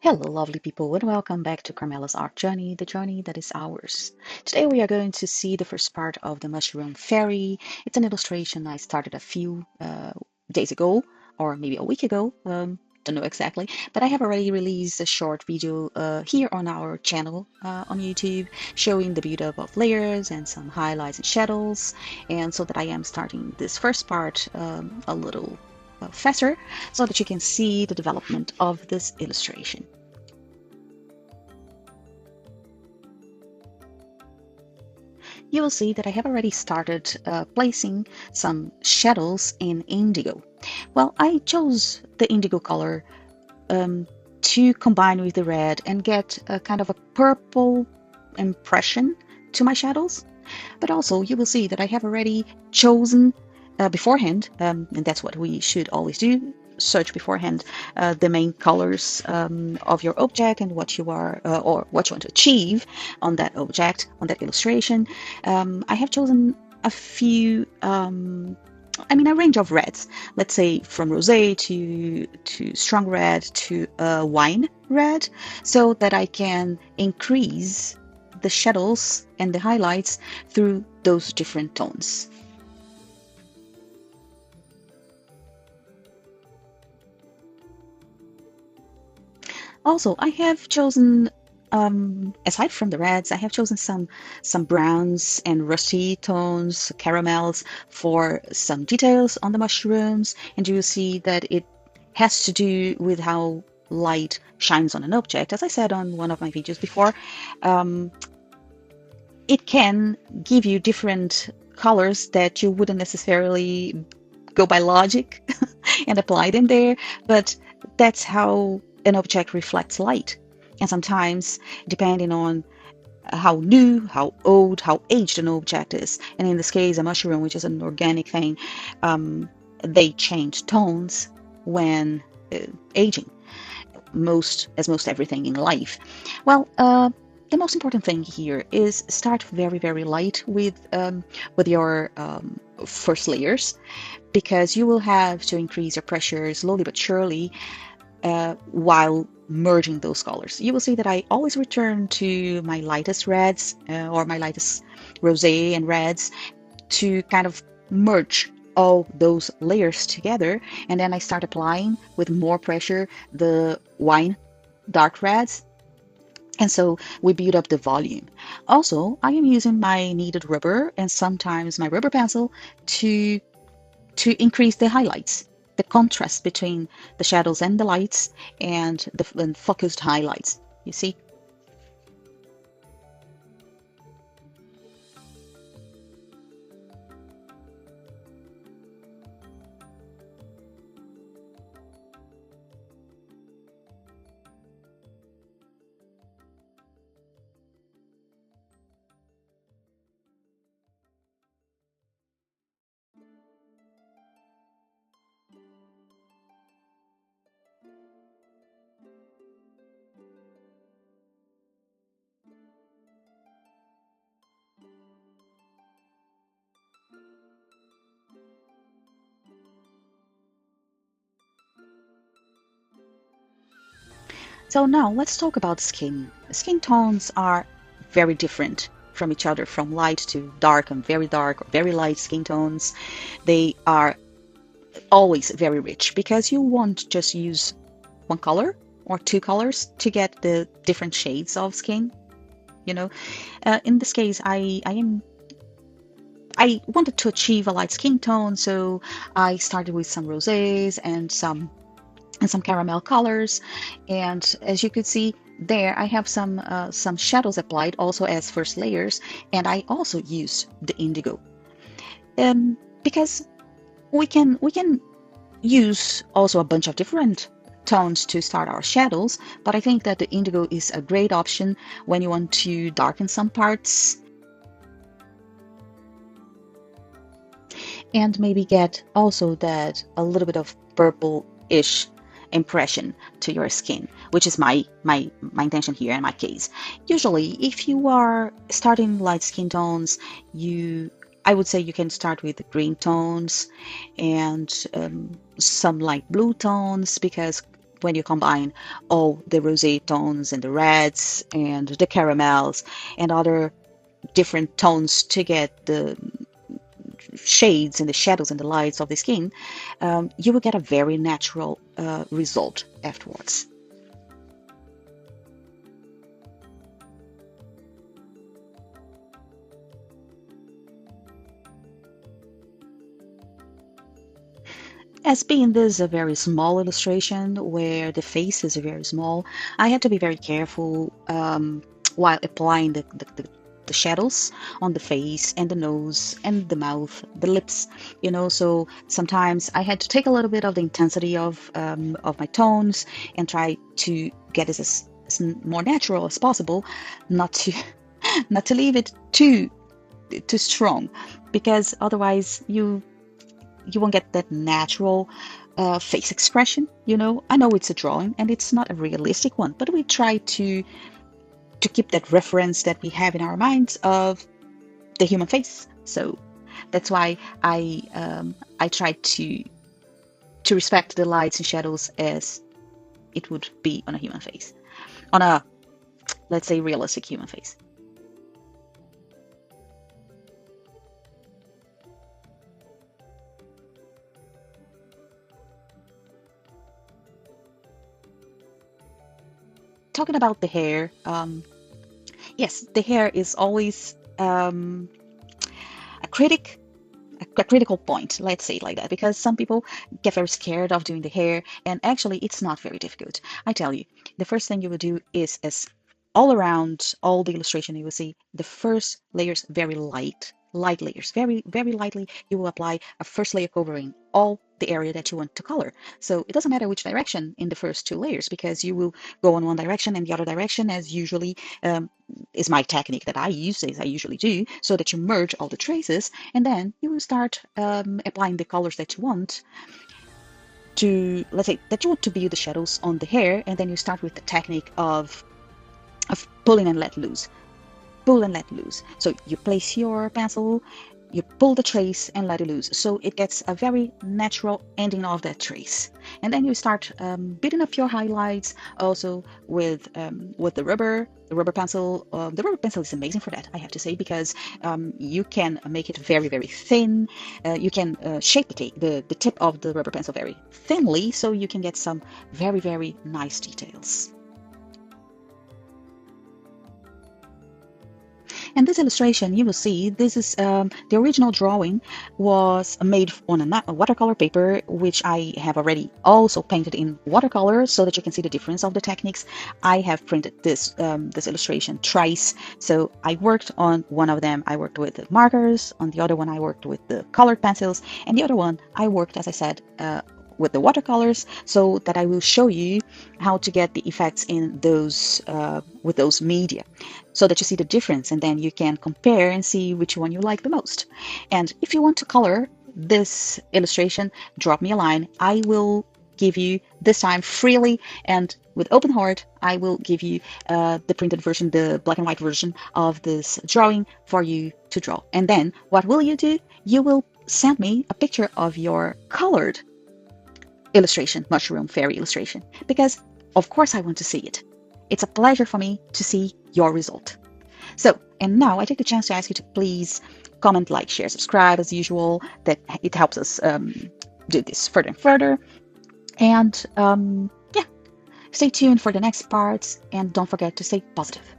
Hello, lovely people, and welcome back to Carmela's art journey, the journey that is ours. Today we are going to see the first part of the Mushroom Fairy. It's an illustration I started a few days ago, or maybe a week ago, don't know exactly, but I have already released a short video here on our channel on YouTube showing the build-up of layers and some highlights and shadows, and so that I am starting this first part a little faster so that you can see the development of this illustration. You will see that I have already started placing some shadows in indigo. Well, I chose the indigo color to combine with the red and get a kind of a purple impression to my shadows. But also you will see that I have already chosen beforehand, and that's what we should always do, search beforehand the main colors of your object and what you are or what you want to achieve on that object, on that illustration. I have chosen a few a range of reds, let's say from rosé to strong red to wine red, so that I can increase the shadows and the highlights through those different tones. Also, I have chosen, aside from the reds, I have chosen some browns and rusty tones, caramels for some details on the mushrooms, and you will see that it has to do with how light shines on an object. As I said on one of my videos before, it can give you different colors that you wouldn't necessarily go by logic and apply them there, but that's how an object reflects light. And sometimes, depending on how new, how old, how aged an object is, and in this case, a mushroom, which is an organic thing, they change tones when aging. Most everything in life. Well, the most important thing here is start very light with your first layers, because you will have to increase your pressure slowly but surely while merging those colors. You will see that I always return to my lightest reds or my lightest rosé and reds to kind of merge all those layers together, and then I start applying with more pressure the wine dark reds, and so we build up the volume. Also, I am using my kneaded rubber and sometimes my rubber pencil to increase the highlights, the contrast between the shadows and the lights, and the focused highlights, you see. So now let's talk about skin. Skin tones are very different from each other, from light to dark and very dark or very light skin tones. They are always very rich because you won't just use one color or two colors to get the different shades of skin. You know, in this case, I wanted to achieve a light skin tone, so I started with some rosés and some caramel colors, and as you could see there, I have some shadows applied also as first layers, and I also use the indigo because we can use also a bunch of different tones to start our shadows, but I think that the indigo is a great option when you want to darken some parts and maybe get also that a little bit of purple-ish impression to your skin, which is my intention here in my case. Usually, if you are starting light skin tones, I would say you can start with the green tones and some light blue tones, because when you combine all the rosé tones and the reds and the caramels and other different tones to get the shades and the shadows and the lights of the skin, you will get a very natural result afterwards. As being this a very small illustration where the face is very small, I had to be very careful while applying the shadows on the face and the nose and the mouth, the lips, so sometimes I had to take a little bit of the intensity of my tones and try to get it as more natural as possible, not to not to leave it too strong, because otherwise you won't get that natural face expression. I know it's a drawing and it's not a realistic one, but we try to keep that reference that we have in our minds of the human face. So that's why I try to respect the lights and shadows as it would be on a human face, on a, let's say, realistic human face. Talking about the hair, yes, the hair is always a critic, a critical point, let's say it like that, because some people get very scared of doing the hair, and actually it's not very difficult. I tell you, the first thing you will do is, as all around all the illustration, you will see the first layers very light layers, very very lightly. You will apply a first layer covering all the area that you want to color. So it doesn't matter which direction in the first two layers, because you will go in one direction and the other direction, as usually is my technique that I use, as I usually do, so that you merge all the traces, and then you will start applying the colors that you want to, let's say, that you want to build the shadows on the hair, and then you start with the technique of pulling and let loose. Pull and let loose. So you place your pencil, you pull the trace and let it loose. So it gets a very natural ending of that trace. And then you start building up your highlights also with the rubber pencil. The rubber pencil is amazing for that, I have to say, because you can make it very, very thin. You can shape the tip of the rubber pencil very thinly, so you can get some very, very nice details. And this illustration, you will see, this is the original drawing was made on a watercolor paper, which I have already also painted in watercolor so that you can see the difference of the techniques. I have printed this illustration twice. So I worked on one of them, I worked with the markers, on the other one I worked with the colored pencils, and the other one I worked, as I said, with the watercolors, so that I will show you how to get the effects in those with those media, so that you see the difference, and then you can compare and see which one you like the most. And if you want to color this illustration, drop me a line. I will give you this time freely and with open heart. I will give you the printed version, the black and white version of this drawing for you to draw. And then what will you do? You will send me a picture of your colored illustration, mushroom fairy illustration, because of course I want to see it. It's a pleasure for me to see your result. So, and now I take the chance to ask you to please comment, like, share, subscribe as usual. That it helps us do this further and further. And yeah, stay tuned for the next parts, and don't forget to stay positive.